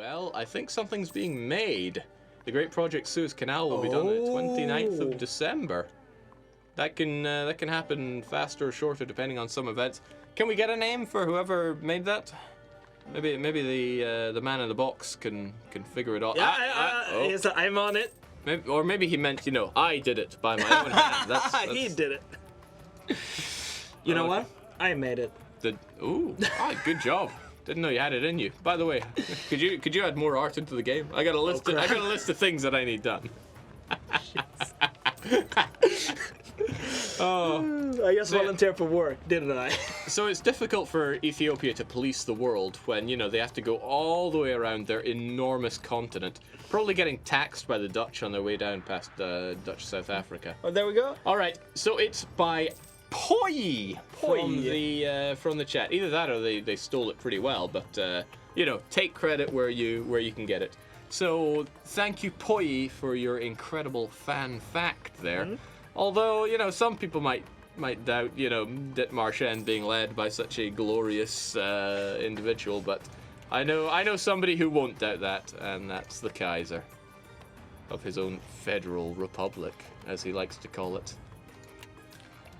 Well, I think something's being made. The Great Project Suez Canal will be done on the 29th of December. That can happen faster or shorter depending on some events. Can we get a name for whoever made that? Maybe the man in the box can figure it out. Yeah, yes, I'm on it. Maybe he meant, I did it by my own hand. That's... He did it. You know what? I made it. Good job. Didn't know you had it in you. By the way, could you add more art into the game? I got a list. I got a list of things that I need done. I just volunteered for work, didn't I? So it's difficult for Ethiopia to police the world when, they have to go all the way around their enormous continent, probably getting taxed by the Dutch on their way down past Dutch South Africa. Oh, there we go. All right, so it's by Poi from the chat. Either that or they stole it pretty well, but take credit where you can get it. So thank you, Poi, for your incredible fan fact there. Mm-hmm. Although, some people might doubt, Ditmarshen being led by such a glorious individual, but I know somebody who won't doubt that, and that's the Kaiser of his own federal republic, as he likes to call it.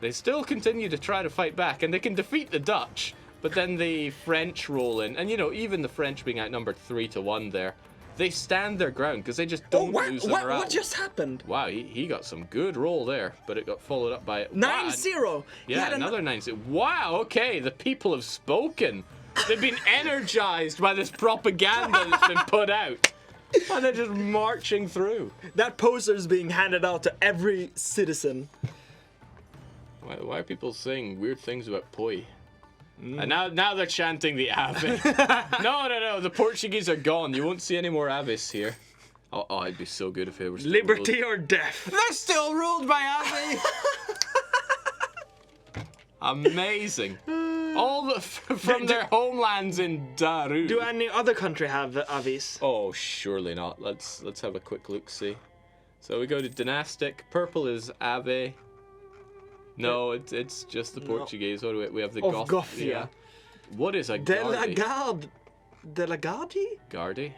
They still continue to try to fight back, and they can defeat the Dutch, but then the French roll in, and even the French being outnumbered 3-1 there, they stand their ground because they just don't lose the morale. What just happened? Wow, he got some good roll there, but it got followed up by 9-0. Yeah, another 9-0. Wow, okay, the people have spoken. They've been energized by this propaganda that's been put out. And they're just marching through. That poster is being handed out to every citizen. Why are people saying weird things about Poi? And now they're chanting the Ave. No, the Portuguese are gone. You won't see any more Aves here. Oh, it'd be so good if it were still Liberty or death. They're still ruled by Ave. Amazing. All from their homelands in Daru. Do any other country have Aves? Oh, surely not. Let's have a quick look. See. So we go to dynastic. Purple is Ave. No, it's just the Portuguese. What do we have? The Goth. Yeah. What is a Gardi? Delagardi? Gardi?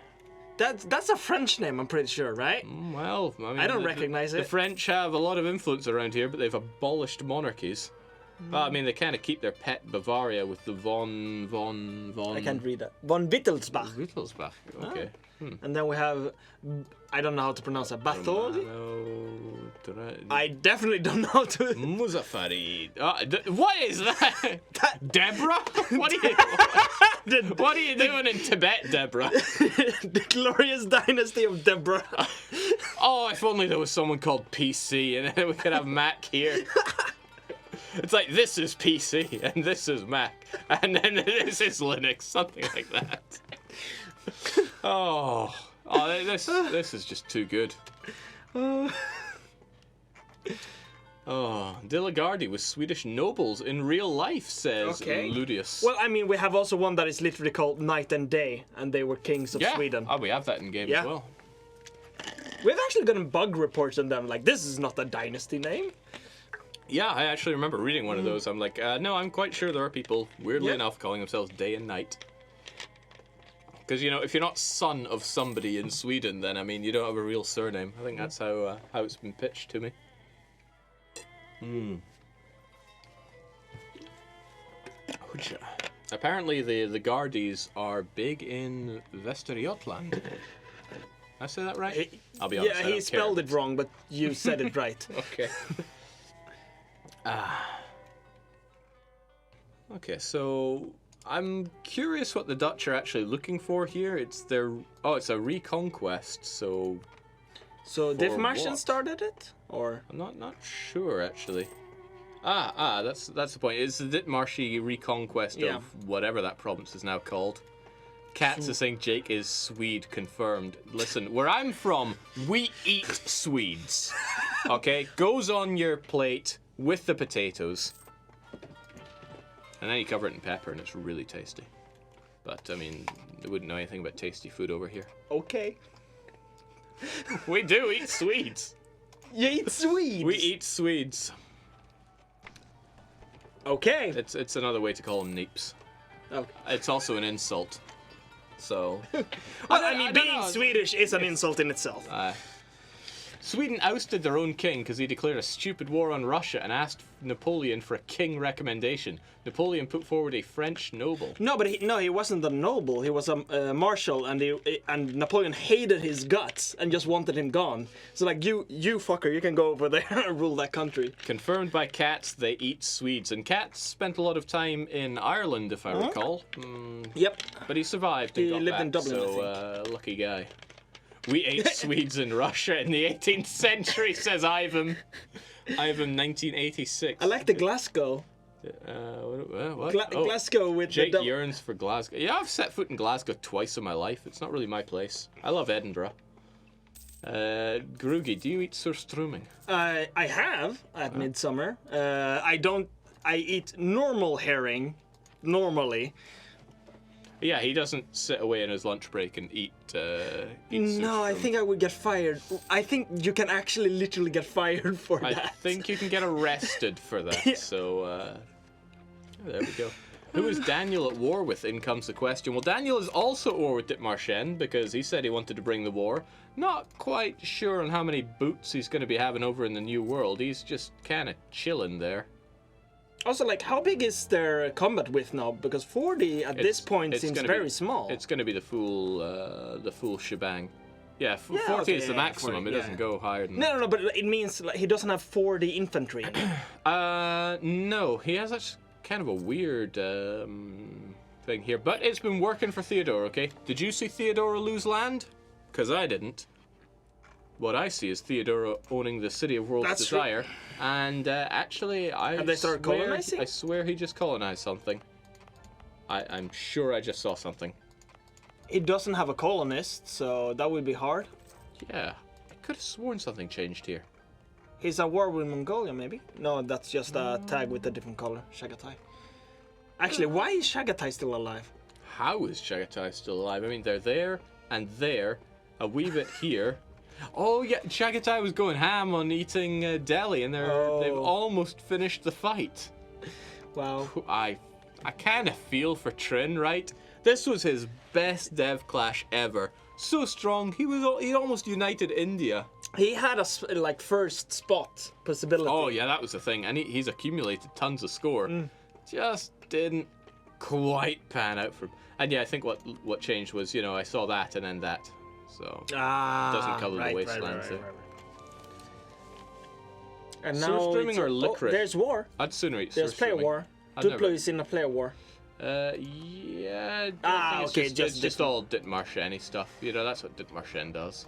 That's a French name, I'm pretty sure, right? Well, I mean, I don't recognize it. The French have a lot of influence around here, but they've abolished monarchies. Well, I mean, they kind of keep their pet Bavaria with the von. I can't read that. Von Wittelsbach. Wittelsbach. Okay. And then we have, I don't know how to pronounce it, Batholi? I definitely don't know how to... Muzaffari. What is that? Deborah? What are you doing in Tibet, Deborah? The glorious dynasty of Deborah. Oh, if only there was someone called PC and then we could have Mac here. It's like, this is PC and this is Mac and then this is Linux, something like that. Oh, this is just too good. Delagardi was Swedish nobles in real life, says Ludius. Well, I mean, we have also one that is literally called Night and Day, and they were kings of Sweden. Oh, we have that in game as well. We've actually gotten bug reports on them, like, this is not a dynasty name. Yeah, I actually remember reading one of those. I'm like, no, I'm quite sure there are people, weirdly enough, calling themselves Day and Night. Because, if you're not son of somebody in Sweden, then, I mean, you don't have a real surname. I think that's how it's been pitched to me. Apparently, the Gardis are big in Västergötland. Did I say that right? I'll be honest. Yeah, he spelled it wrong, but you said it right. Okay. Okay, so... I'm curious what the Dutch are actually looking for here. It's a reconquest, so... So Ditmarshen started it? Or? I'm not sure, actually. That's the point. It's the Ditmarshy reconquest of whatever that province is now called. Katz is saying Jake is Swede confirmed. Listen, where I'm from, we eat Swedes. Okay? Goes on your plate with the potatoes. And then you cover it in pepper and it's really tasty. But, I mean, they wouldn't know anything about tasty food over here. Okay. We do eat Swedes. You eat Swedes? We eat Swedes. Okay. It's another way to call them neeps. Okay. It's also an insult. So, Well, I mean, don't being know. Swedish is an insult in itself. Sweden ousted their own king because he declared a stupid war on Russia and asked Napoleon for a king recommendation. Napoleon put forward a French noble. No, but he wasn't a noble. He was a marshal, and Napoleon hated his guts and just wanted him gone. So like, you fucker, you can go over there and rule that country. Confirmed by cats, they eat Swedes. And cats spent a lot of time in Ireland, if I recall. Yep. But he survived and He got lived back, in Dublin, I so lucky guy. We ate Swedes in Russia in the 18th century, says Ivan. Ivan, 1986. I like the Glasgow. What? Glasgow with Jake the yearns for Glasgow. Yeah, I've set foot in Glasgow twice in my life. It's not really my place. I love Edinburgh. Grugi, do you eat surströmming? I have at midsummer. I eat normal herring, normally. Yeah, he doesn't sit away in his lunch break and eat No, I think I would get fired. I think you can actually literally get fired for that. I think you can get arrested for that. So, there we go. Who is Daniel at war with? In comes the question. Well, Daniel is also at war with Dithmarschen because he said he wanted to bring the war. Not quite sure on how many boots he's going to be having over in the New World. He's just kind of chilling there. Also, like, how big is their combat width now? Because 40 at this point seems very small. It's going to be the full shebang. Yeah, 40 okay, is the maximum. 40, it doesn't go higher than No, but it means like, he doesn't have 40 infantry. no, he has such kind of a weird thing here. But it's been working for Theodore, okay? Did you see Theodora lose land? Because I didn't. What I see is Theodora owning the city of World's Desire. True. And actually, Have they started colonizing? I swear he just colonized something. I'm sure I just saw something. He doesn't have a colonist, so that would be hard. Yeah, I could have sworn something changed here. He's at war with Mongolia, maybe? No, that's just a tag with a different color. Chagatai. Actually, why is Chagatai still alive? How is Chagatai still alive? I mean, they're there and there, a wee bit here. Oh yeah, Chagatai was going ham on eating Delhi, and they've almost finished the fight. Wow. I kind of feel for Trin, right? This was his best dev clash ever. So strong, he almost united India. He had a first spot possibility. Oh yeah, that was the thing, and he's accumulated tons of score. Just didn't quite pan out for him. And yeah, I think what changed was, I saw that and then that. So doesn't cover the wastelands there. And now surströmming or licorice? There's war. I'd sooner eat There's player surströmming. war. Duplo is in a player war. Yeah. Okay, it's just all Dithmarschen stuff. That's what Dithmarschen does.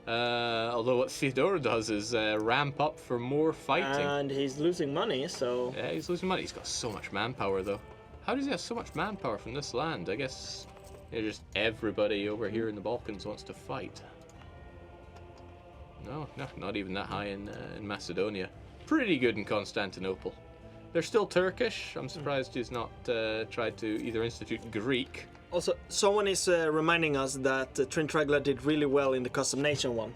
Although what Theodora does is ramp up for more fighting. And he's losing money, so... Yeah, he's losing money. He's got so much manpower, though. How does he have so much manpower from this land? I guess just everybody over here in the Balkans wants to fight. No, not even that high in Macedonia. Pretty good in Constantinople. They're still Turkish. I'm surprised he's not tried to either institute Greek. Also, someone is reminding us that Trin Tragla did really well in the Custom Nation one.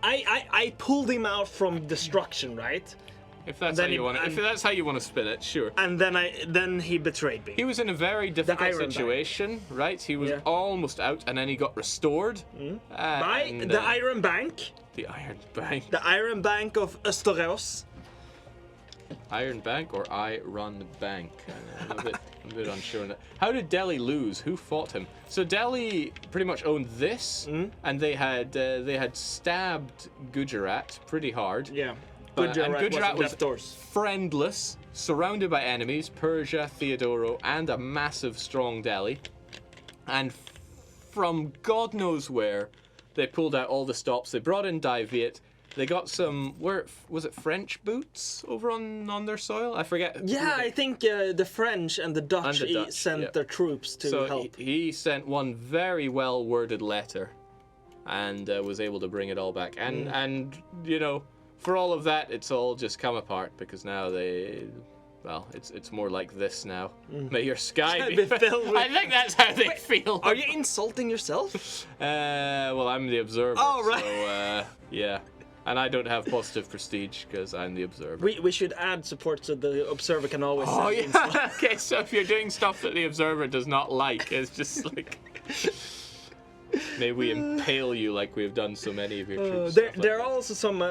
I pulled him out from destruction, right? If that's how you want to, if that's how you want to spin it, sure. And then he betrayed me. He was in a very difficult situation, right? He was almost out, and then he got restored by the Iron Bank. The Iron Bank. The Iron Bank of Österås. Iron Bank or Iron Bank? I'm a bit unsure on that. How did Delhi lose? Who fought him? So Delhi pretty much owned this, and they had stabbed Gujarat pretty hard. Yeah. Gujarat was friendless, surrounded by enemies, Persia, Theodoro, and a massive, strong Delhi. And from God knows where, they pulled out all the stops. They brought in Diviet. They got some, was it French boots over on their soil? I forget. Yeah, I think the French and the Dutch, sent their troops to help. He sent one very well-worded letter and was able to bring it all back. And for all of that, it's all just come apart because now it's more like this now. May your sky be filled with... I think that's how they feel. Are you insulting yourself? Well, I'm the observer. Oh, right. So, yeah. And I don't have positive prestige because I'm the observer. We should add support so the observer can always. Oh send in yeah. stuff. Okay, so if you're doing stuff that the observer does not like, it's just like. May we impale you like we have done so many of your troops. There are also some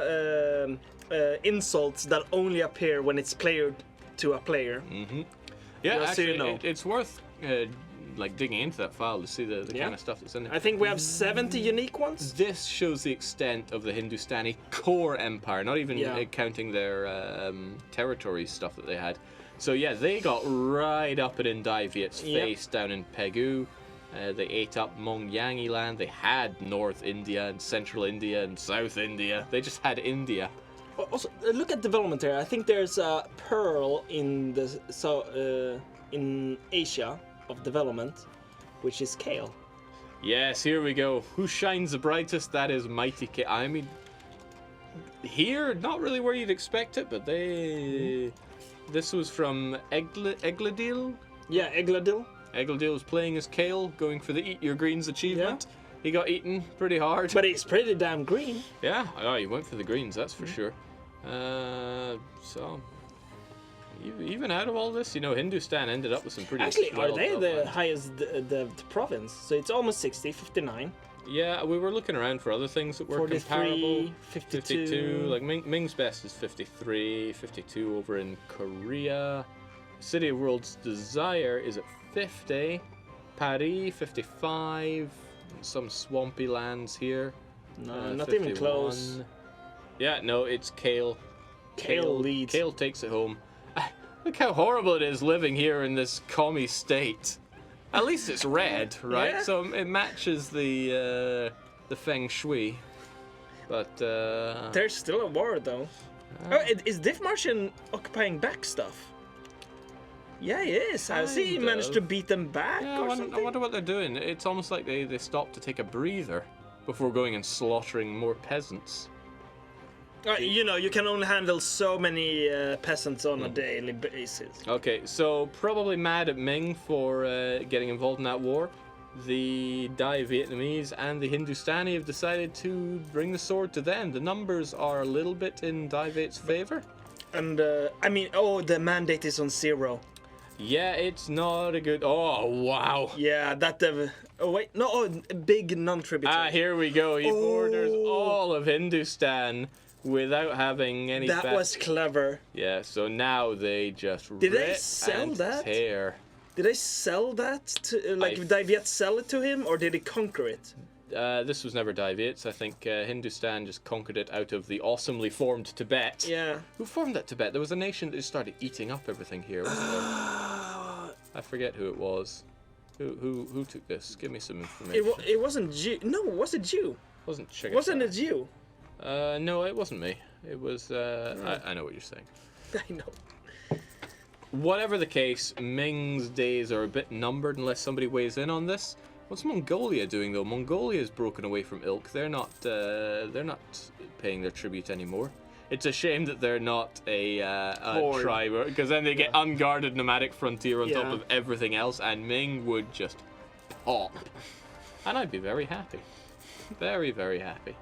insults that only appear when it's player to a player. Mm-hmm. Yeah, Just so actually, you know. it's worth like digging into that file to see the kind of stuff that's in there. I think we have 70 unique ones. This shows the extent of the Hindustani core empire, not even counting their territory stuff that they had. So yeah, they got right up and in Dai Viet's face down in Pegu. They ate up Mongyangi land. They had North India and Central India and South India. They just had India. Also, look at development here. I think there's a pearl in the in Asia of development, which is kale. Yes, here we go. Who shines the brightest? That is mighty kale. I mean, here, not really where you'd expect it, but they. This was from Egladil. Yeah, Egladil. Egladil was playing as kale, going for the Eat Your Greens achievement. Yeah. He got eaten pretty hard. But he's pretty damn green. Yeah, oh, he went for the greens, that's for sure. So, even out of all this, you know, Hindustan ended up with some pretty. Actually, are they the highest the province? So it's almost 60, 59. Yeah, we were looking around for other things that were 43, comparable. 52. Like Ming's best is 53, 52 over in Korea. City of World's Desire is at 50. Paris, 55. Some swampy lands here. No, not 51. even close. Yeah, no, it's Kale. Kale leads. Kale takes it home. Look how horrible it is living here in this commie state. At least it's red, right? Yeah. So it matches the feng shui. But there's still a war though. Is Diffmartian occupying back stuff? Yeah, he is. Has he managed to beat them back or something? I wonder what they're doing. It's almost like they stopped to take a breather before going and slaughtering more peasants. You know, you can only handle so many peasants on a daily basis. Okay, so probably mad at Ming for getting involved in that war. The Dai Vietnamese and the Hindustani have decided to bring the sword to them. The numbers are a little bit in Dai Viet's favor. And, I mean, the mandate is on 0. Yeah, it's not a good... Oh, wow. Yeah, that... big non-tributary. Here we go. He borders all of Hindustan without having any... That was clever. Yeah, so now they just Did they sell that? Tear. Did they sell that? Did Dai Viet sell it to him, or did he conquer it? This was never Dai Viet's. I think Hindustan just conquered it out of the awesomely formed Tibet. Yeah. Who formed that Tibet? There was a nation that just started eating up everything here, wasn't there? I forget who it was. Who took this? Give me some information. It wasn't Jew. No, was it Jew? Wasn't Chicken. Wasn't it Jew? No, it wasn't me. It was. I know what you're saying. I know. Whatever the case, Ming's days are a bit numbered unless somebody weighs in on this. What's Mongolia doing though? Mongolia's broken away from Ilk. They're not paying their tribute anymore. It's a shame that they're not a tribe, because then they get unguarded nomadic frontier on top of everything else, and Ming would just pop. And I'd be very happy. Very, very happy.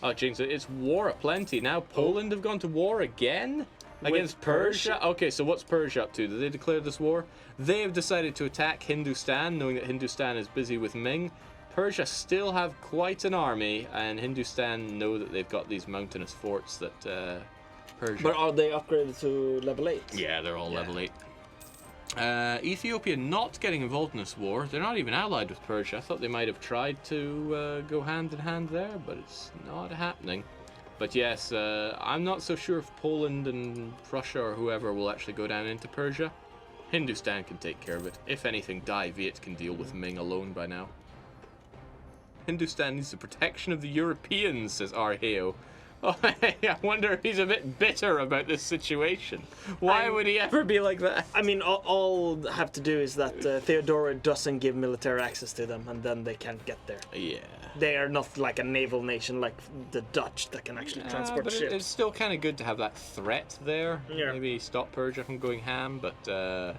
Oh, jinx, it's war aplenty. Now Poland have gone to war again? Against Persia? Okay, so what's Persia up to? Did they declare this war? They have decided to attack Hindustan, knowing that Hindustan is busy with Ming. Persia still have quite an army, and Hindustan know that they've got these mountainous forts that Persia... But are they upgraded to level 8? Yeah, they're all level 8. Ethiopia not getting involved in this war. They're not even allied with Persia. I thought they might have tried to go hand in hand there, but it's not happening. But yes, I'm not so sure if Poland and Prussia or whoever will actually go down into Persia. Hindustan can take care of it. If anything, Dai Viet can deal with Ming alone by now. Hindustan needs the protection of the Europeans, says Arheo. Oh, I wonder if he's a bit bitter about this situation. Why would he ever be like that? I mean, all have to do is that Theodora doesn't give military access to them, and then they can't get there. Yeah. They are not like a naval nation like the Dutch that can actually transport but ships. It's still kind of good to have that threat there. Yeah. Maybe stop Persia from going ham, but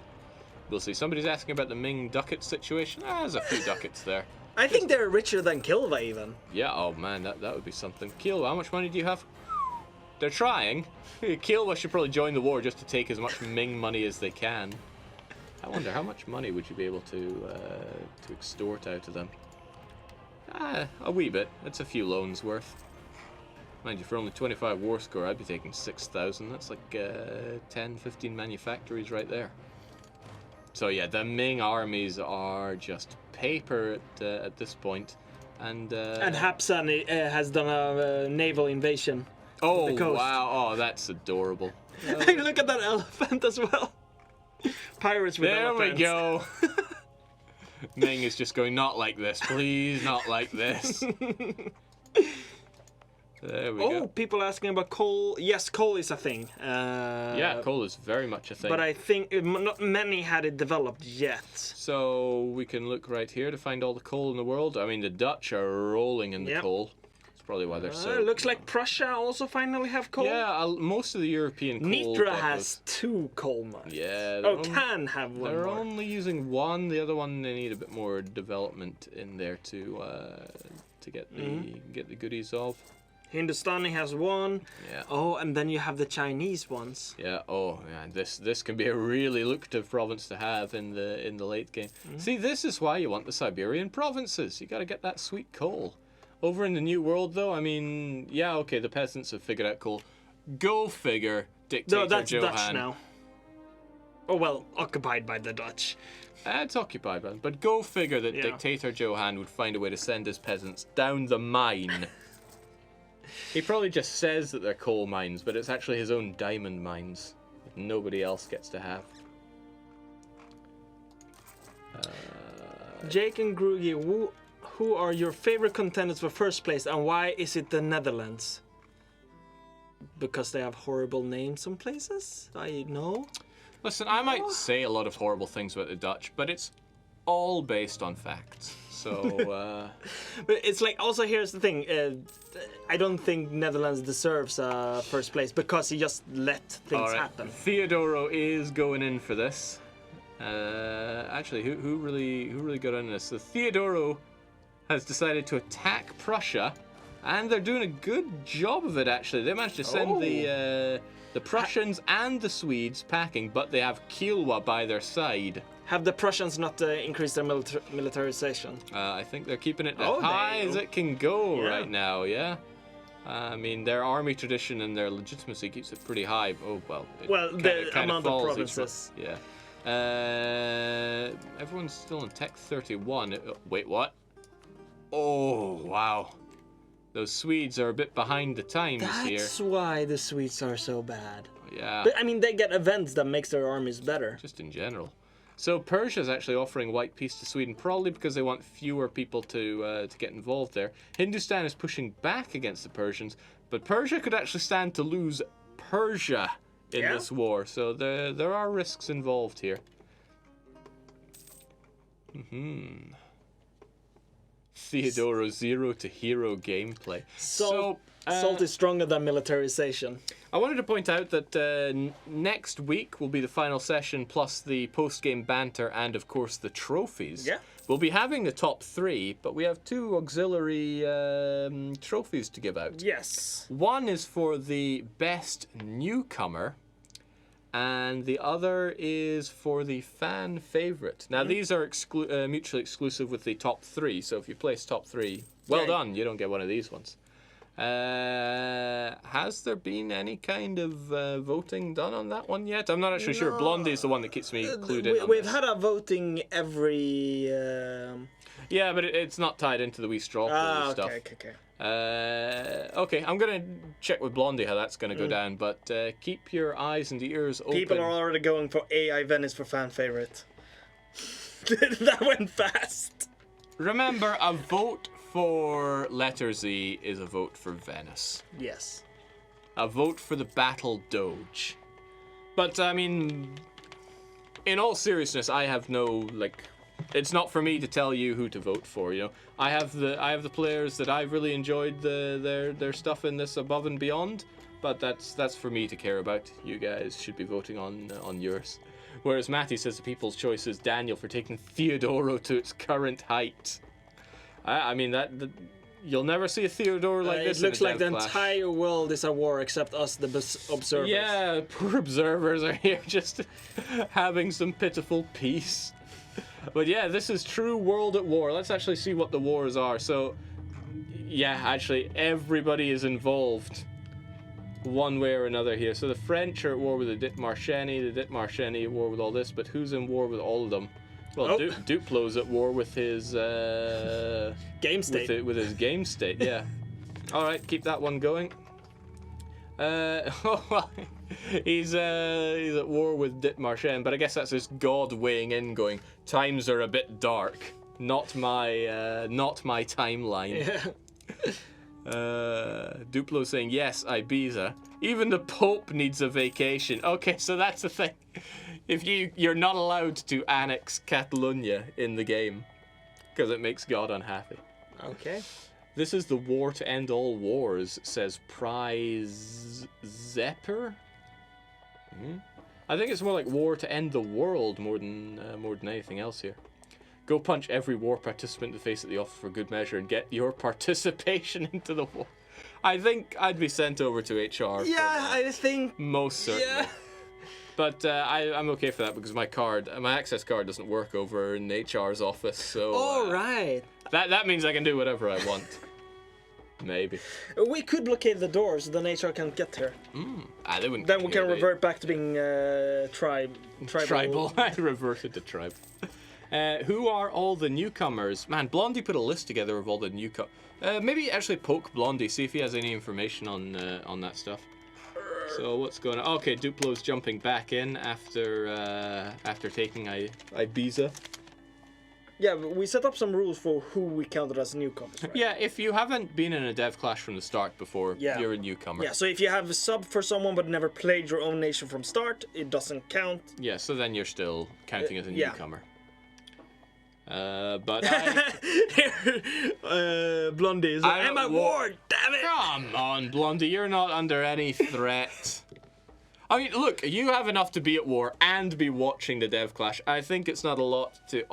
we'll see. Somebody's asking about the Ming ducat situation. There's a few ducats there. I think they're richer than Kilva even. Yeah, oh man, that would be something. Kilwa, how much money do you have? They're trying. Kilwa should probably join the war just to take as much Ming money as they can. I wonder, how much money would you be able to extort out of them? A wee bit. That's a few loans worth. Mind you, for only 25 war score, I'd be taking 6,000. That's like 10, 15 manufactories right there. So yeah, the Ming armies are just paper at this point. And Hapsan has done a naval invasion. oh, the coast. wow. Oh, that's adorable. Look at that elephant as well. Pirates with There elephants. we go. Ming is just going, not like this, please, not like this. There we go. Oh, people asking about coal. Yes, coal is a thing. Yeah, coal is very much a thing. But I think not many had it developed yet. So we can look right here to find all the coal in the world. I mean, the Dutch are rolling in the Yep. coal. That's probably why they're so... It looks like Prussia also finally have coal. Yeah, most of the European coal... Nitra has 2 coal mines. Yeah. Oh, can have one They're more. only using one. The other one, they need a bit more development in there to get the goodies of. Hindustani has 1. Yeah. Oh, and then you have the Chinese ones. Yeah. Oh, man. This can be a really lucrative province to have in the late game. See, this is why you want the Siberian provinces. You got to get that sweet coal. Over in the New World, though, I mean, yeah, okay, the peasants have figured out coal. Go figure, Dictator No, that's Johan. Dutch now. Oh well, occupied by the Dutch. It's occupied, man. But go figure that Yeah. Dictator Johan would find a way to send his peasants down the mine. He probably just says that they're coal mines, but it's actually his own diamond mines that nobody else gets to have. Jake and Grugy, who are your favorite contenders for first place, and why is it the Netherlands? Because they have horrible names some places? I know. Listen, I might say a lot of horrible things about the Dutch, but it's all based on facts. So, But it's like, also here's the thing, I don't think Netherlands deserves first place because he just let things all right. happen. Theodoro is going in for this. Actually, who really got in this? So Theodoro has decided to attack Prussia, and they're doing a good job of it. Actually, they managed to send the Prussians and the Swedes packing, but they have Kilwa by their side. Have the Prussians not increased their militarization? I think they're keeping it as Oh, high they- as it can go Yeah. right now. Yeah. I mean, their army tradition and their legitimacy keeps it pretty high. Oh well. Well, the kinda amount of falls each provinces. month. Yeah. Everyone's still in Tech 31. Wait, what? Oh wow. Those Swedes are a bit behind the times here. That's why the Swedes are so bad. Yeah. But I mean, they get events that makes their armies better. Just in general. So Persia's actually offering white peace to Sweden, probably because they want fewer people to get involved there. Hindustan is pushing back against the Persians, but Persia could actually stand to lose Persia in Yeah. this war. So there are risks involved here. Theodoro 0 to hero gameplay. Salt is stronger than militarization. I wanted to point out that next week will be the final session, plus the post-game banter and, of course, the trophies. Yeah. We'll be having the top 3, but we have 2 auxiliary trophies to give out. Yes. One is for the best newcomer, and the other is for the fan favorite. Now, these are mutually exclusive with the top 3, so if you place top 3, well Yeah. done, you don't get one of these ones. Has there been any kind of voting done on that one yet? I'm not actually sure. Blondie is the one that keeps me clued in on We've this. had a voting every. Yeah, but it's not tied into the wee straw poll stuff. Okay. Okay, I'm gonna check with Blondie how that's gonna go down, but keep your eyes and ears open. People are already going for AI Venice for fan favorite. That went fast. Remember, a vote for letter Z is a vote for Venice. Yes. A vote for the Battle Doge. But, I mean, in all seriousness, I have no, it's not for me to tell you who to vote for, you know. I have the players that I've really enjoyed their stuff in this above and beyond, but that's for me to care about. You guys should be voting on yours. Whereas Matty says the people's choice is Daniel for taking Theodoro to its current height. I mean, you'll never see a Theodore like this. It looks in a like the Dev Clash. entire world is at war except us, the observers. Yeah, poor observers are here just having some pitiful peace. But yeah, this is true world at war. Let's actually see what the wars are. So, yeah, actually, everybody is involved one way or another here. So the French are at war with the Dithmarsheni at war with all this, but who's in war with all of them? Well, Duplo's at war with his game state. With his game state, yeah. All right, keep that one going. He's at war with Dithmarshen, but I guess that's his god weighing in, going, times are a bit dark. Not my timeline. Yeah. Duplo saying yes, Ibiza. Even the Pope needs a vacation. Okay, so that's the thing. If you're not allowed to annex Catalonia in the game, because it makes God unhappy. Okay. This is the war to end all wars, says Prize Zepper. I think it's more like war to end the world more than anything else here. Go punch every war participant in the face at the office for good measure and get your participation into the war. I think I'd be sent over to HR. Yeah, I think. Most certainly. Yeah. But I'm okay for that because my access card doesn't work over in HR's office. So. All right. That means I can do whatever I want. Maybe. We could blockade the doors, then HR can't get here. They wouldn't. Then we can revert back to being tribal. I reverted to tribe. Who are all the newcomers? Man, Blondie put a list together of all the newcomers. Maybe actually poke Blondie, see if he has any information on that stuff. So what's going on? Okay, Duplo's jumping back in after taking Ibiza. Yeah, we set up some rules for who we counted as newcomers, right? Yeah, if you haven't been in a Dev Clash from the start before, you're a newcomer. Yeah, so if you have a sub for someone but never played your own nation from start, it doesn't count. Yeah, so then you're still counting as a newcomer. But Blondie is like, I'm at war, damn it! Come on, Blondie, you're not under any threat. I mean, look, you have enough to be at war and be watching the Dev Clash. I think it's not a lot to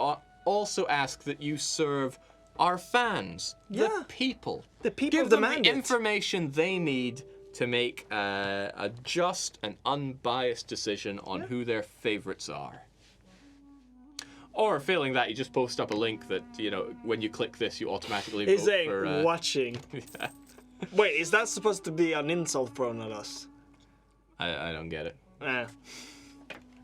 also ask that you serve our fans, the people. The people Give them demand the information they need to make a just and unbiased decision on who their favorites are. Or failing that, you just post up a link that, when you click this, you automatically vote for... watching. Yeah. Wait, is that supposed to be an insult thrown at us? I don't get it.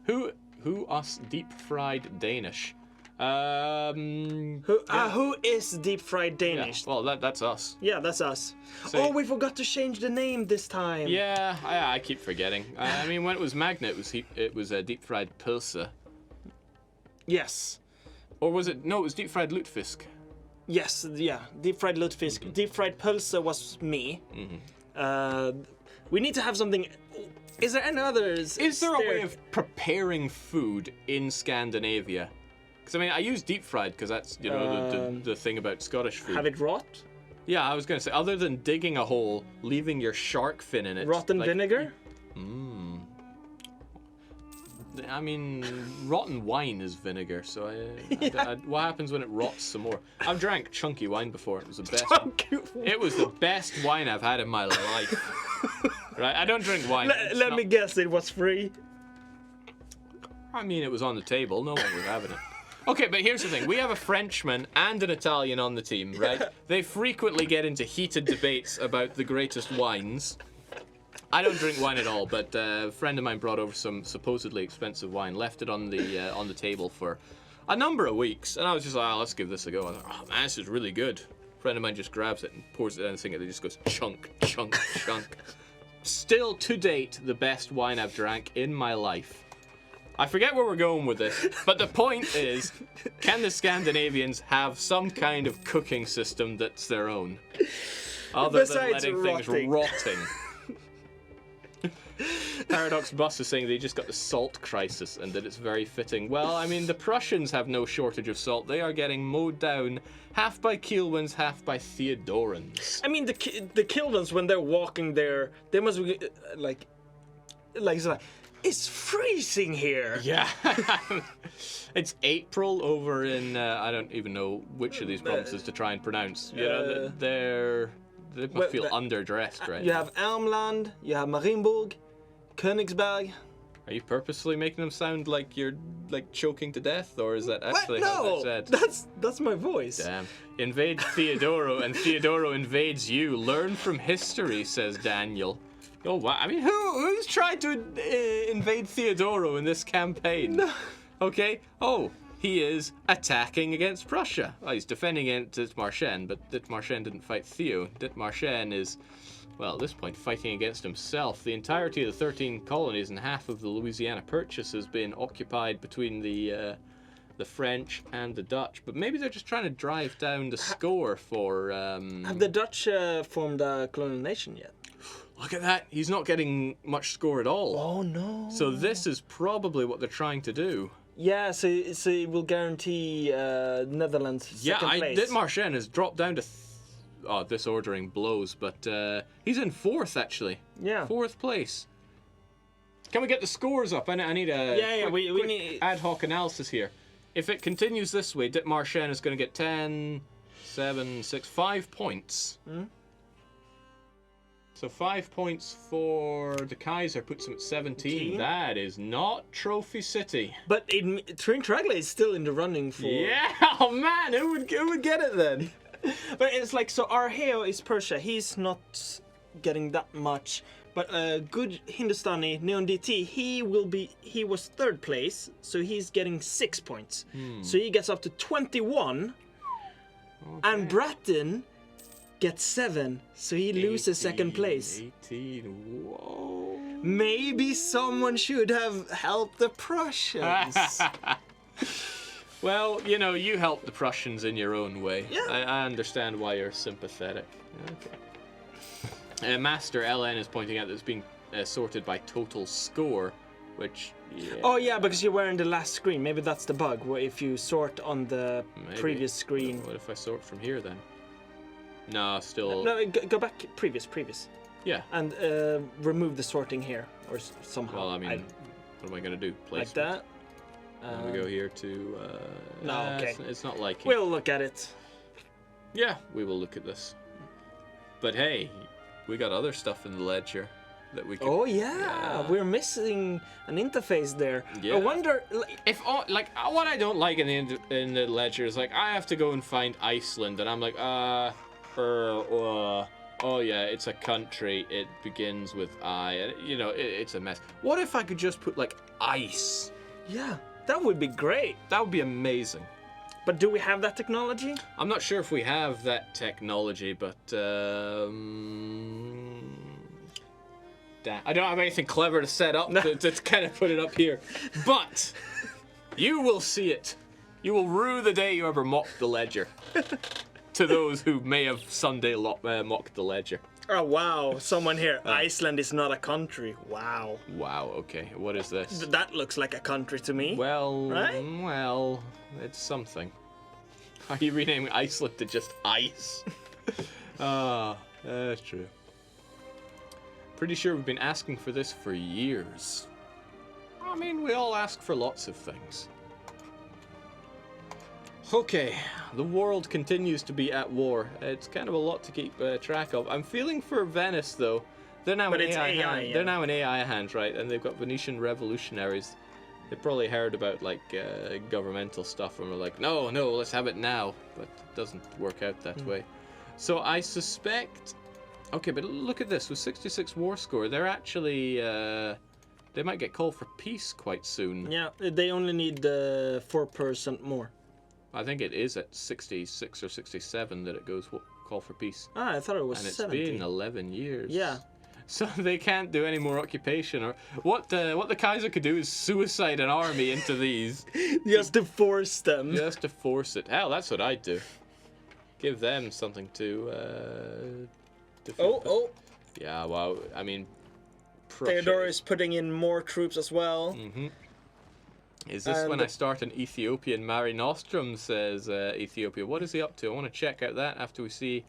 Who us deep fried Danish? Who is deep fried Danish? Yeah, well, that's us. Yeah, that's us. So, we forgot to change the name this time. Yeah, I keep forgetting. I mean, when it was Magna, it was deep fried Pulsa. Yes. Or was it? No, it was deep fried Lutefisk. Yes, yeah, deep fried Lutefisk. Mm-hmm. Deep fried Pulsa was me. We need to have something. Is there any others? Is there a way of preparing food in Scandinavia? Because I mean, I use deep fried because that's the thing about Scottish food. Have it rot? Yeah, I was gonna say, other than digging a hole, leaving your shark fin in it. Rotten vinegar? I mean, rotten wine is vinegar, so what happens when it rots some more? I've drank chunky wine before. It was the best. It was the best wine I've had in my life. Right? I don't drink wine. Let me guess, it was free. I mean, it was on the table. No one was having it. Okay, but here's the thing. We have a Frenchman and an Italian on the team, right? They frequently get into heated debates about the greatest wines. I don't drink wine at all, but a friend of mine brought over some supposedly expensive wine, left it on the table for a number of weeks, and I was just like, let's give this a go. I thought, oh man, this is really good. A friend of mine just grabs it and pours it down the thing, and it just goes chunk, chunk, chunk. Still, to date, the best wine I've drank in my life. I forget where we're going with this, but the point is, can the Scandinavians have some kind of cooking system that's their own? Other than letting things rotting. Paradox Bus is saying they just got the salt crisis and that it's very fitting. Well, I mean, the Prussians have no shortage of salt. They are getting mowed down half by Kielwans, half by Theodorans. I mean, the Kielwans, when they're walking there, they must be like It's freezing here. Yeah. It's April over in, I don't even know which of these provinces to try and pronounce. You know, they must feel underdressed, right? You have Elmland, you have Marienburg, Königsberg. Are you purposely making them sound like you're like choking to death, or is that actually how No, that's said? that's my voice. Damn. Invade Theodoro, and Theodoro invades you. Learn from history, says Daniel. Oh wow! I mean, who's tried to invade Theodoro in this campaign? No. Okay. Oh, he is attacking against Prussia. Oh, he's defending against Dithmarschen, but Dithmarschen didn't fight Theo. Dithmarschen is, well, at this point, fighting against himself. The entirety of the 13 colonies and half of the Louisiana Purchase has been occupied between the French and the Dutch. But maybe they're just trying to drive down the score for... Have the Dutch formed a colonial nation yet? Look at that. He's not getting much score at all. Oh, no. So this is probably what they're trying to do. Yeah, so it will guarantee Netherlands second place. Dithmarschen has dropped down to... this ordering blows, but he's in 4th, actually. Yeah. 4th place. Can we get the scores up? I need a we need ad hoc analysis here. If it continues this way, Dithmarschen is going to get 10, 7, 6, 5 points. So 5 points for the Kaiser puts him at 17. That is not Trophy City. But Trintragle is still in the running for... Yeah, oh man, who would get it then? But it's like, so Arheo is Persia. He's not getting that much. But good Hindustani, Neon DT, he was 3rd place, so he's getting 6 points. So he gets up to 21. Okay. And Bratton gets 7, so he loses 2nd place. 18, whoa. Maybe someone should have helped the Prussians. Well, you know, you help the Prussians in your own way. Yeah. I understand why you're sympathetic. Okay. Master LN is pointing out that it's being sorted by total score, which... Yeah. Oh yeah, because you're wearing the last screen. Maybe that's the bug, where if you sort on the previous screen... What if I sort from here then? No, still... No, go back, previous. Yeah. And remove the sorting here, or somehow. Well, I mean, what am I going to do? Like Placement? that? And we go here to... no, okay. It's not liking. We'll look at it. Yeah, we will look at this. But hey, we got other stuff in the ledger that we can... Oh yeah, we're missing an interface there. Yeah. I wonder... If what I don't like in the ledger is like I have to go and find Iceland, and I'm like, oh yeah, it's a country. It begins with I, and you know, it's a mess. What if I could just put like ice? Yeah, that would be great. That would be amazing. But do we have that technology? I'm not sure if we have that technology, but I don't have anything clever to set up to kind of put it up here. But you will see it. You will rue the day you ever mocked the ledger. To those who may have Sunday mocked the ledger. Oh wow, someone here. Iceland is not a country. Wow. Wow, okay. What is this? That looks like a country to me. Well, right? Well, it's something. Are you renaming Iceland to just ice? That's true. Pretty sure we've been asking for this for years. I mean, we all ask for lots of things. Okay, the world continues to be at war. It's kind of a lot to keep track of. I'm feeling for Venice, though. They're now an AI hand. Yeah. They're now an AI hand, right? And they've got Venetian revolutionaries. They probably heard about like governmental stuff and were like, no, let's have it now. But it doesn't work out that way. So I suspect. Okay, but look at this. With 66 war score, they're actually they might get called for peace quite soon. Yeah, they only need 4% more. I think it is at 66 or 67 that it goes call for peace. Ah, I thought it was and it's 70. been 11 years. Yeah. So they can't do any more occupation, or what the Kaiser could do is suicide an army into these. Just to force them. Just to force it. Hell, that's what I'd do. Give them something to. Oh. Yeah, well, I mean. Prussia Theodore is putting in more troops as well. Mm-hmm. Is this when I start an Ethiopian Mare Nostrum, says Ethiopia. What is he up to? I want to check out that after we see.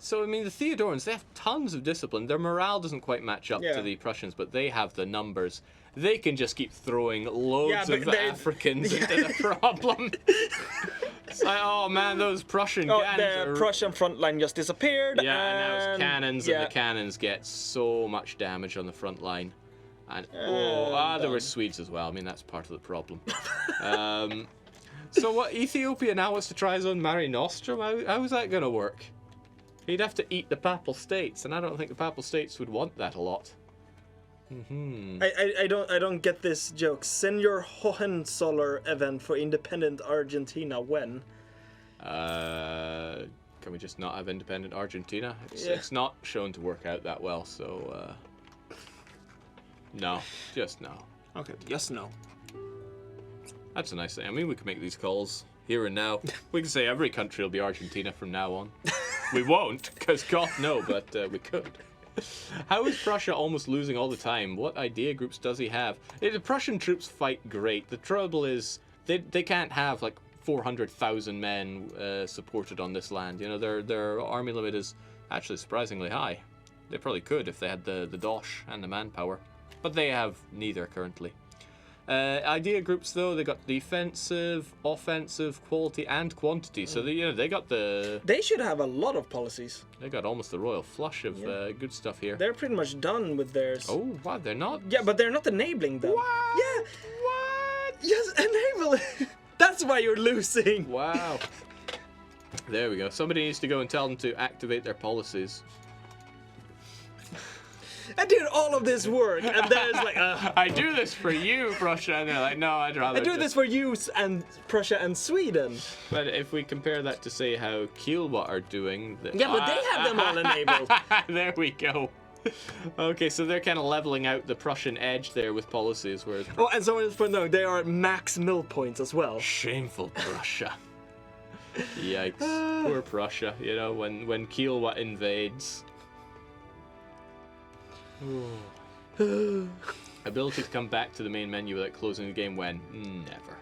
So, I mean, the Theodorans, they have tons of discipline. Their morale doesn't quite match up Yeah. to the Prussians, but they have the numbers. They can just keep throwing loads of Africans into the problem. It's like, oh man, those Prussian cannons the are... Prussian front line just disappeared. Yeah, and now it's cannons, yeah. and the cannons get so much damage on the front line. And, there were Swedes as well. I mean, that's part of the problem. So what, Ethiopia now wants to try his own Mare Nostrum? How is that going to work? He'd have to eat the Papal States, and I don't think the Papal States would want that a lot. I don't get this joke. Senior Hohenzollern event for independent Argentina when? Can we just not have independent Argentina? It's not shown to work out that well, so no, just no. Okay, just no. That's a nice thing. I mean, we can make these calls here and now. We can say every country will be Argentina from now on. We won't, because God no, but we could. How is Prussia almost losing all the time? What idea groups does he have? The Prussian troops fight great. The trouble is they can't have like 400,000 men supported on this land. You know, their army limit is actually surprisingly high. They probably could if they had the dosh and the manpower, but they have neither currently. Idea groups though, they got defensive, offensive, quality, and quantity. So they got the. They should have a lot of policies. They got almost the royal flush of good stuff here. They're pretty much done with theirs. Oh wow, they're not. Yeah, but they're not enabling them. What? Yeah. What? Yes, enable it. That's why you're losing. Wow. There we go. Somebody needs to go and tell them to activate their policies. I did all of this work, and then it's like, I do this for you, Prussia, and they're like, no, I'd rather. I do this for you and Prussia and Sweden. But if we compare that to say how Kielwa are doing, Yeah, but they have them all enabled. There we go. Okay, so they're kind of leveling out the Prussian edge there with policies, whereas. Oh, and someone just pointed out they are at max mill points as well. Shameful Prussia. Yikes. Poor Prussia. You know, when Kielwa invades. Ability to come back to the main menu without closing the game when? Never.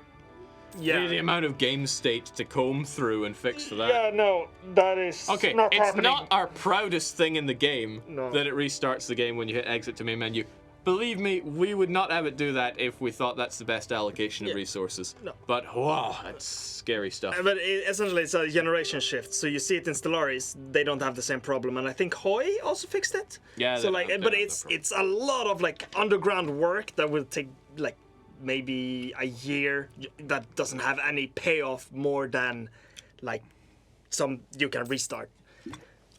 Yeah. The amount of game state to comb through and fix for that. Yeah, no, that is Okay, not it's happening. not our proudest thing in the game No. that it restarts the game when you hit exit to main menu. Believe me, we would not have it do that if we thought that's the best allocation of resources. No. But wow, that's scary stuff. But essentially, it's a generation shift. So you see it in Stellaris, they don't have the same problem, and I think Hoi also fixed it. Yeah. So they like, don't but have it's that problem. it's a lot of like underground work that will take like maybe a year. That doesn't have any payoff more than like some you can restart.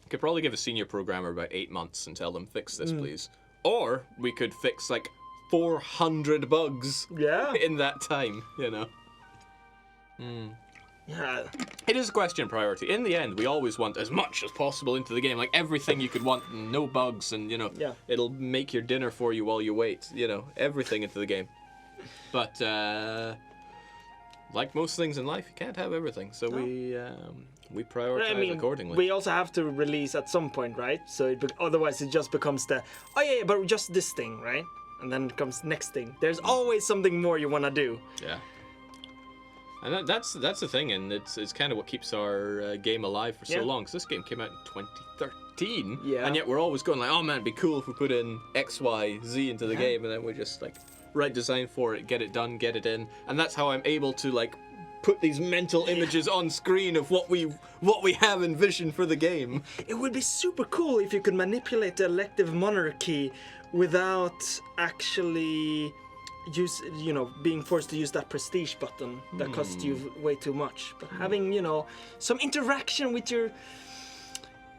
Could probably give a senior programmer about 8 months and tell them fix this, please. Or we could fix like 400 bugs Yeah. in that time, you know. Yeah. It is a question of priority. In the end, we always want as much as possible into the game, like everything you could want, and no bugs, and you know, Yeah. it'll make your dinner for you while you wait. You know, everything into the game. But like most things in life, you can't have everything, so we prioritize accordingly. we also have to release at some point, right? So otherwise it just becomes but just this thing, right? And then comes next thing. There's always something more you want to do. Yeah. And that's the thing, and it's kind of what keeps our game alive for so long. Because this game came out in 2013, and yet we're always going like, oh man, it'd be cool if we put in X, Y, Z into the game, and then we just like write design for it, get it done, get it in, and that's how I'm able to like put these mental images on screen of what we have envisioned for the game. It would be super cool if you could manipulate the elective monarchy without actually being forced to use that prestige button that costs you way too much. But having, some interaction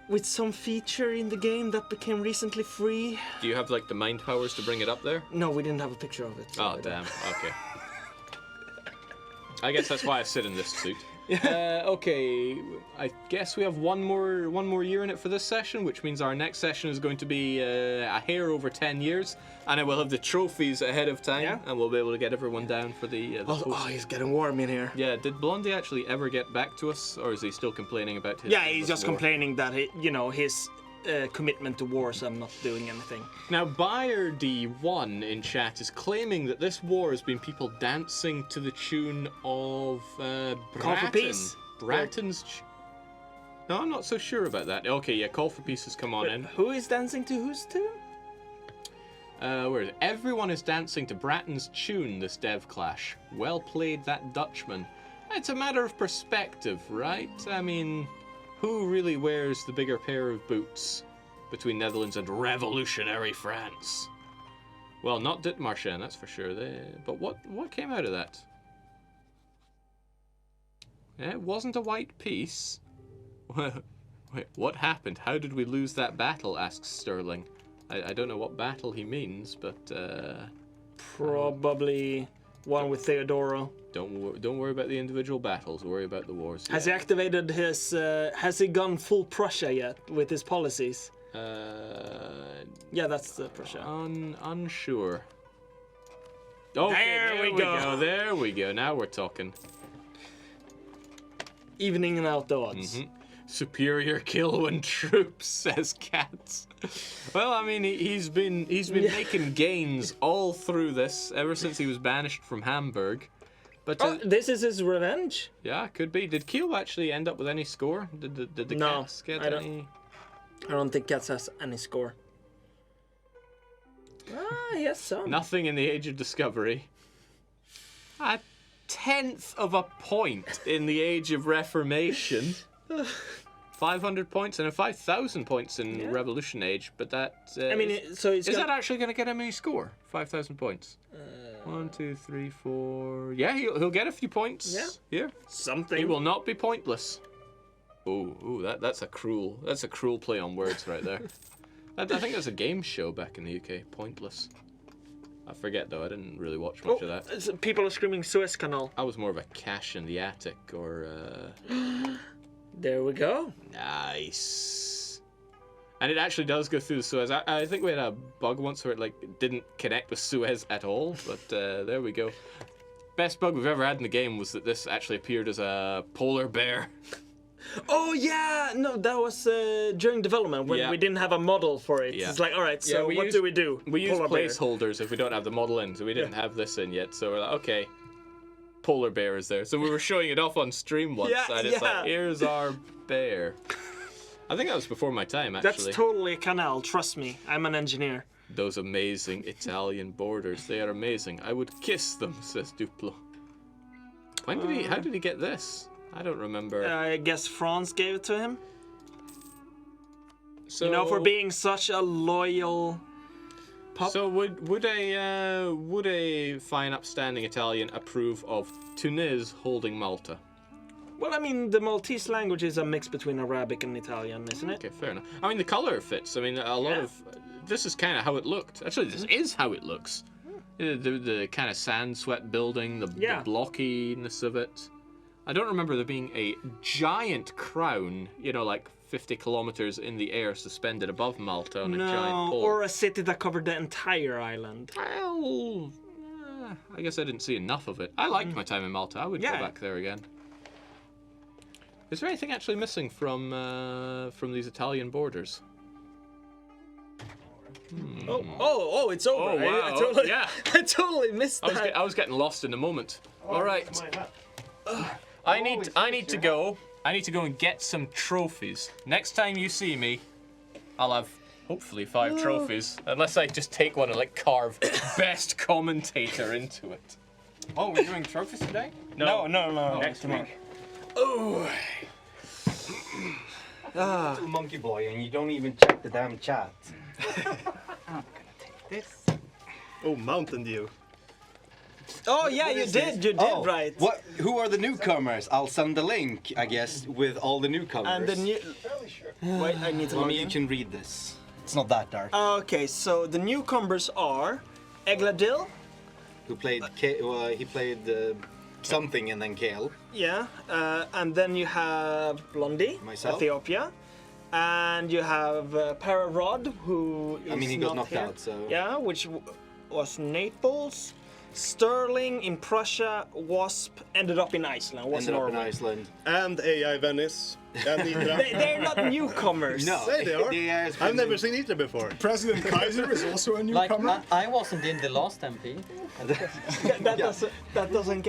with some feature in the game that became recently free. Do you have like the mind powers to bring it up there? No, we didn't have a picture of it. Oh damn. Okay. I guess that's why I sit in this suit. Okay, I guess we have one more year in it for this session, which means our next session is going to be a hair over 10 years, and I will have the trophies ahead of time, and we'll be able to get everyone down for the he's getting warm in here. Yeah, did Blondie actually ever get back to us, or is he still complaining about his? Yeah, he's just complaining that his commitment to wars. I'm not doing anything. Now, Bayer D1 in chat is claiming that this war has been people dancing to the tune of Call for Peace. Bratton's. No, I'm not so sure about that. Okay, yeah, call for peace has come on in. Who is dancing to whose tune? Where is it? Everyone is dancing to Bratton's tune this dev clash. Well played, that Dutchman. It's a matter of perspective, right? I mean, who really wears the bigger pair of boots between Netherlands and revolutionary France? Well, not Ditmarshen, that's for sure. But what came out of that? Yeah, it wasn't a white peace. Wait, what happened? How did we lose that battle? Asks Sterling. I don't know what battle he means, but Probably one with Theodoro. don't worry about the individual battles. Worry about the wars. Has he activated his? Has he gone full Prussia yet with his policies? Yeah, that's Prussia. Unsure. Okay, there we go. There we go. Now we're talking. Evening out the odds. Superior Kilwin troops, says Katz. Well, I mean, he's been making gains all through this ever since he was banished from Hamburg. But This is his revenge. yeah, could be. Did Kiel actually end up with any score? Did the No, Cats get I don't- any? I don't think Katz has any score. He has some. Nothing in the Age of Discovery. A 1/10 of a point in the Age of Reformation. 500 points and 5,000 points in Revolution Age, but that. I mean, so it's is that actually going to get him any score? 5,000 points. 1, 2, 3, 4. Yeah, he'll get a few points. Yeah. Here. something. He will not be pointless. Ooh, that's a cruel play on words right there. I think there's a game show back in the UK, Pointless. I forget though, I didn't really watch much of that. People are screaming Suez Canal. I was more of a Cash in the Attic or There we go. Nice. And it actually does go through the Suez. I think we had a bug once where it didn't connect with Suez at all, but there we go. Best bug we've ever had in the game was that this actually appeared as a polar bear. Oh yeah, no, that was during development when we didn't have a model for it. Yeah. It's like, all right, so what do we do? We use Polar bear. placeholders if we don't have the model in, so we didn't have this in yet. So we're like, okay, polar bear is there. So we were showing it off on stream once, and it's like, here's our bear. I think that was before my time, actually. That's totally a canal, trust me. I'm an engineer. Those amazing Italian borders, they are amazing. I would kiss them, says Duplo. When did how did he get this? I don't remember. I guess France gave it to him. So, You know, for being such a loyal pup. So would a fine, upstanding Italian approve of Tunis holding Malta? Well, I mean, the Maltese language is a mix between Arabic and Italian, isn't it? Okay, fair enough. I mean, the color fits. I mean, a lot of this is kind of how it looked. Actually, this is how it looks. The kind of sand swept building, the blockiness of it. I don't remember there being a giant crown, like 50 kilometers in the air suspended above Malta on a giant pole. Or a city that covered the entire island. Well, I guess I didn't see enough of it. I liked my time in Malta. I would go back there again. Is there anything actually missing from these Italian borders? Oh, it's over. Oh, wow. I totally missed that. I was getting lost in the moment. All right. I need to go. I need to go and get some trophies. Next time you see me, I'll have hopefully 5 trophies. Unless I just take one and carve best commentator into it. Oh, we're doing trophies today? No. Next week. Oh. Little monkey boy, and you don't even check the damn chat. I'm gonna take this. Oh, Mountain Dew. Oh yeah, you did right. What? Who are the newcomers? I'll send the link, I guess, with all the newcomers. And the new. Wait, I need to log Maybe you in. can read this. It's not that dark. Okay, so the newcomers are Egladil. Who played? He played something and then Kale. Yeah, and then you have Blondie, Myself. Ethiopia, and you have Pararod, who is he got not knocked here. out, so. Yeah, which was Naples. Sterling in Prussia, Wasp ended up in Iceland. Was Ended up Norway. in Iceland. And AI Venice. And Idra. They're not newcomers. No, Say they are. has I've been- never seen Idra before. President Kaiser is also a newcomer. I wasn't in the last MP. That doesn't.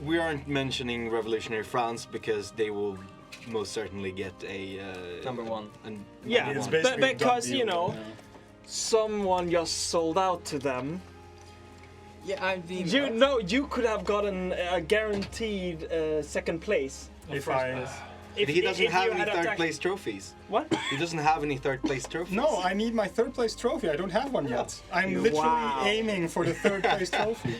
we aren't mentioning Revolutionary France because they will most certainly get a Number one. Yeah, It's basically a done because deal. you know, someone just sold out to them. Yeah, I mean, You know, you could have gotten a guaranteed second place. If I... He doesn't if have you any had third attacked- place trophies. What? He doesn't have any third place trophies. No, I need my third place trophy. I don't have one yet. I'm literally Wow. aiming for the third place trophy.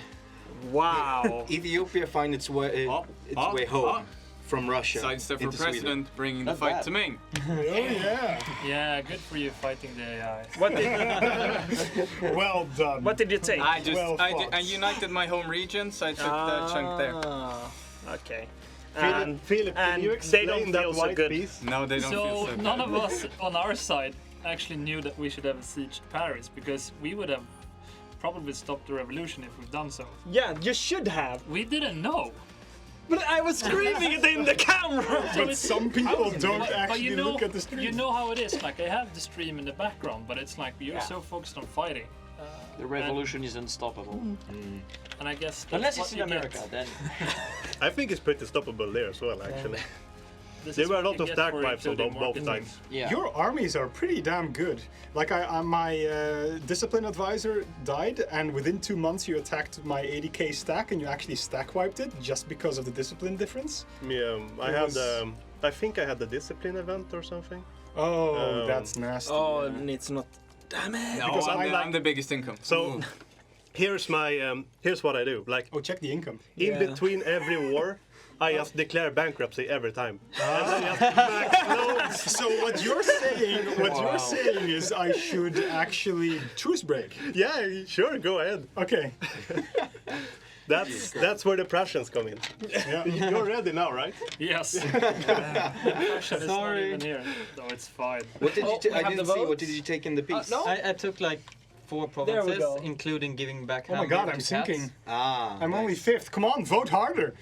Wow. Ethiopia find its way home from Russia. sidestep for into Sweden. president, bringing the Not fight bad. to Ming. Oh yeah. Yeah, good for you fighting the AI. What did Well done. What did you take? I just, Well fought. I united my home region, so I took that chunk there. Okay. Philip, can and you they don't explain that feel so white good. piece? No, they don't feel So so none good. of us on our side actually knew that we should have sieged Paris because we would have probably stopped the revolution if we've done so. Yeah, you should have. We didn't know. But I was screaming it in the camera. But some people don't But actually you know, look at the stream. you know how it is. Like I have the stream in the background, but it's like you're so focused on fighting. The revolution is unstoppable. And I guess that's Unless what it's in you get. America, then. I think it's pretty stoppable there as well, actually. This There is were a what lot you of get tag for pipes on including both marketing. sides. Yeah. Your armies are pretty damn good. Like my discipline advisor died, and within 2 months you attacked my 80k stack, and you actually stack wiped it just because of the discipline difference. Yeah, I It had. was- I think I had the discipline event or something. Oh, that's nasty. Oh, and it's not. Damn it. No, because I'm, I like- I'm the biggest income. So Ooh. here's my here's what I do. Like Oh, check the income. in Yeah. between every war, I just declare bankruptcy every time. And then just max load. So what you're saying is I should actually truce break. Yeah, sure, go ahead. Okay. That's where the Prussians come in. Yeah. You're ready now, right? Yes. Russia is not Sorry. even here. No, it's fine. What did Oh, you? we I have didn't the see. What votes? did you take in the piece? no. I took like 4 There we provinces, go. including giving back. Oh my Hamburg god, to I'm cats. sinking. Ah. I'm only 5th. Come on, vote harder.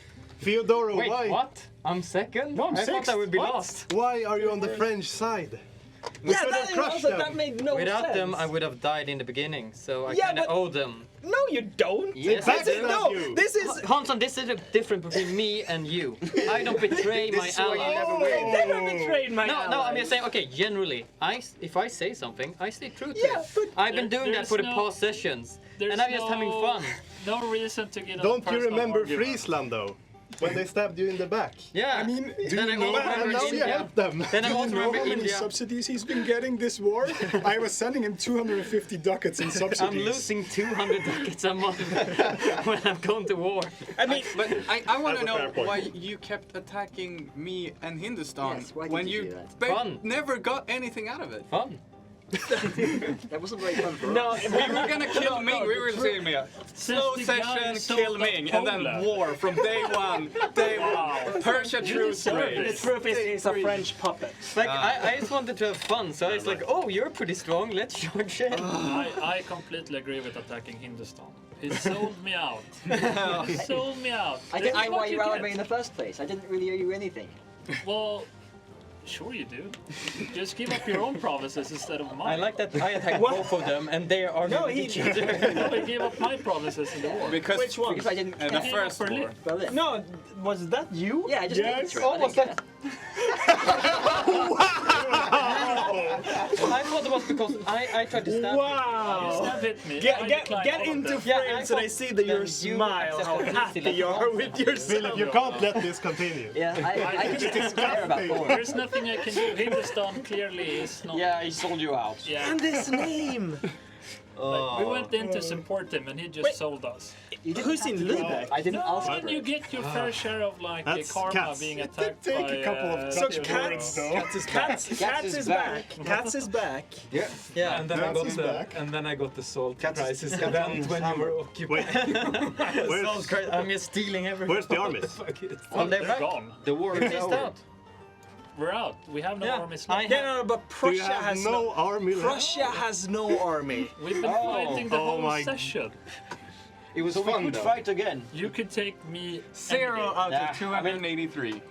Theodoro, Wait, why? what? I'm second? No, I'm I thought sixth. I would be What? lost. Why are you on the French side? We Yeah, could have that, crushed also, them. that made no Without sense. them, I would have died in the beginning, so I Yeah, kind of but- owe them. No, you don't. Yes, I I did do. not. No, you. this is. Hanson, this is the difference between me and you. I don't betray my is why you ally. never Oh, win. they never betrayed my No, I'm allies. just saying. Okay, generally, if I say something, I stay true to Yeah, it. but I've been doing that there's for the no- past sessions, There's and I'm just having fun. No reason to get. Don't a you personal remember argument. Friesland though? When they stabbed you in the back? Yeah. I mean, do Then you I know also how And remember now you India. help them. Then I Do you also know remember how many India. subsidies he's been getting this war? I was sending him 250 ducats in subsidies. I'm losing 200 ducats a month when I'm going to war. I mean, But I want That's to a know fair point. why you kept attacking me and Hindustan Yes, why did when you you do that? Fun. never got anything out of it. Fun. That wasn't very fun for no, us. We were gonna kill Ming. We were saying, slow the guy session, sold kill the Ming, and then Poland. war from day one. Day one. Persia truce deserve the race. truth is he's a French puppet. Like I just wanted to have fun, so it's like, oh, you're pretty strong. Let's charge in. I completely agree with attacking Hindustan. He sold me out. He sold me out. I don't That's know why what you get. rallied me in the first place. I didn't really owe you anything. Well, sure you do. Just give up your own provinces instead of mine. I like that I attacked both of them, and they are No, with he- each other. I gave up my provinces in the war. Because Which one? Because I didn't in the care. first Berlin. war. Berlin. No, was that you? Yeah, I just Yes. went through it. Oh, I was didn't that? care. I thought it was because I tried to stab you. Wow. Stab hit me. I Get declined all of into them. Yeah, frame I so they thought see that your then you smile, how accepted happy easily you are like with yourself. Philip, you can't let this continue. Yeah, I didn't care about war. There's nothing I can do. Hindustan clearly is not. Yeah, he sold you out. Yeah. And his name. Like, we went in to support him and he just Wait. sold us. You didn't Who's have in to do Lubeck? it. I didn't ask When for you it. get your fair share of like That's karma cats. being It did attacked take by a couple of So Dutch Cats, words, though. Cats is back. Cats is back. Yeah. Yeah, And then That's I got his the back. and then I got the Salt Cats- Crisis Cats event on when you hammer. were occupied. Where's, I'm just stealing everything. where's the armies? Well, they're They're back. gone. The war We're is chased over. out. We're out. We have no Yeah, armies I left. Yeah, no, but Do Prussia you have has no army left? Prussia has no army. We've been fighting the Oh whole my- session. It was So we fun could though. fight again. You could take me 0 any day. out Yeah, of 283.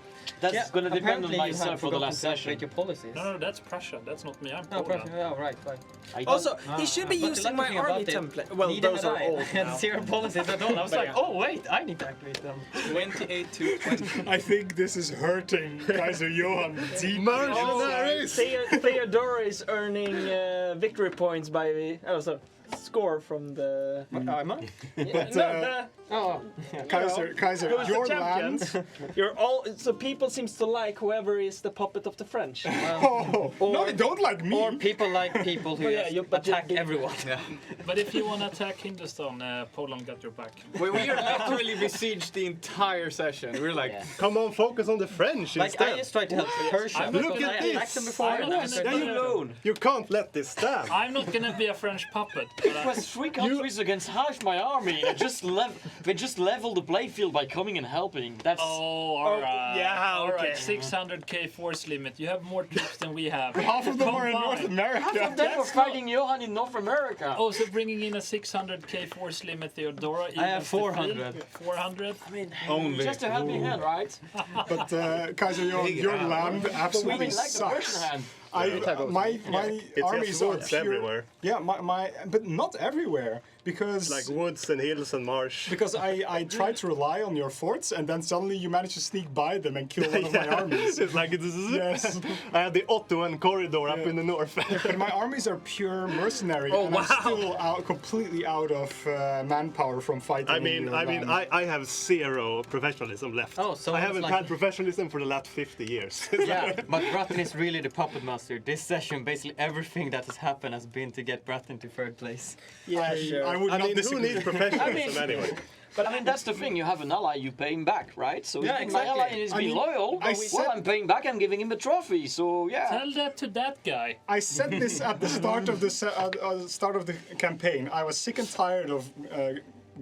That's gonna depend on Apparently you had myself for the forgotten last to session. activate your policies. No, that's Prussia. That's not me. I'm No, Poland. oh, right. I don't- Also, he should be But the using lucky my thing army about it, template. Well, neither those had are I. old I had now. 0 policies at all. I was But like, yeah. oh wait, I need to activate them. 28 to 20. I think this is hurting Kaiser Johan deeply. Mercenaries! Theodora is earning victory points by score from the. Am I? But, Oh, Kaiser, Who's your the champion? land. You're all so people seems to like whoever is the puppet of the French. Oh, no, they don't like me. or people like people who Well, yeah, just but attack you- everyone. But if you want to attack Hindustan, Poland got your back. We are literally besieged the entire session. We're like, Yeah. Come on, focus on the French Like I instead. just tried to help Persia. I'm not because gonna- I Look at attacked them this. before. I'm and not I said, gonna- "Leave me alone." You can't let this stand. I'm not gonna be a French puppet. But It was 3 countries against half my army. They just leveled the playfield by coming and helping. That's alright. yeah, Alright, okay. 600k force limit. You have more troops than we have. Half of them are in North Combined. America. they were fighting Johan in North America. Oh, so bringing in a 600k force limit, Theodora. I have equals to 400. 400? I mean, Only. just a helping hand, right? But Kaiser Johan, your land We absolutely like the Persian sucks. hand. My It's armies just are woods pure. everywhere. Yeah, but not everywhere because Like woods and hills and marsh. because I try to rely on your forts and then suddenly you manage to sneak by them and kill one of my armies. It's like it's Yes. I had the Ottoman corridor up in the north. But my armies are pure mercenary, Oh, and wow. I'm still completely out of manpower from fighting. I in mean, your land. I have 0 professionalism left. Oh, so I it's haven't like- had professionalism for the last 50 years. Yeah, but Bratton is really the puppet master. This session, basically everything that has happened has been to get Bratton to 3rd place. Yeah, sure. I would I not mean, who disagree. needs professionalism anyway? But I mean, that's the thing. You have an ally, you pay him back, right? So Yeah, if my exactly. ally is I being mean, loyal, I well, said- I'm paying back. I'm giving him a trophy. So yeah. Tell that to that guy. I said this at the start of the start of the campaign. I was sick and tired of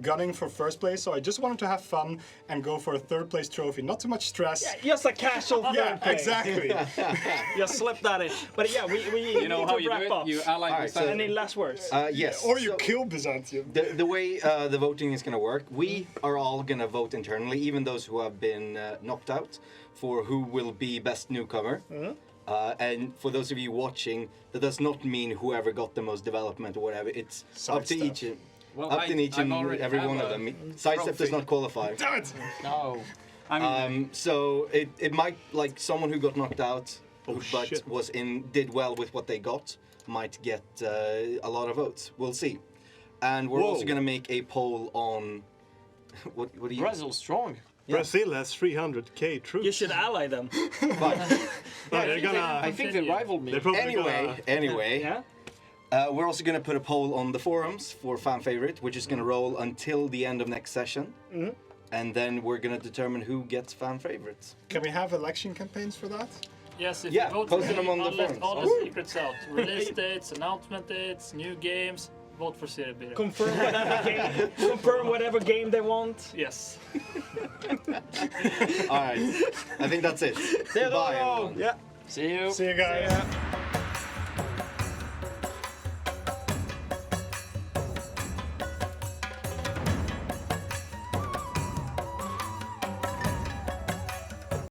gunning for 1st place, so I just wanted to have fun and go for a 3rd place trophy. Not too much stress. Just a casual Yeah, third place. exactly. Just slip that in. But yeah, we you know need how to you wrap do it? up. You ally Alright, the so- Any last words? Yes. Or you so kill Byzantium. the way the voting is going to work, we are all going to vote internally, even those who have been knocked out, for who will be best newcomer. And for those of you watching, that does not mean whoever got the most development or whatever. It's up to Sidestep. each. Well, Up to each and already every have one of a them. Sidestep does trophy. not qualify. Damn it! No. I mean, So it might, like someone who got knocked out, Oh, but shit. did well with what they got, might get a lot of votes. We'll see. And we're also Whoa. going to make a poll on what do you? Brazil's strong. Brazil has 300k troops. You should ally them. Fine. They're gonna. I think they rival me. They're probably Anyway, Yeah. we're also going to put a poll on the forums for fan favorite, which is going to roll until the end of next session. And then we're going to determine who gets fan favorites. Can we have election campaigns for that? Yes, if Yeah, you vote for posting me, them on the I'll let forums. all the secrets out. Release dates, announcement dates, new games. Vote for Serie Confirm whatever game. Confirm whatever game they want. Yes. All right, I think that's it. Goodbye, everyone. Yeah. See you. See you guys.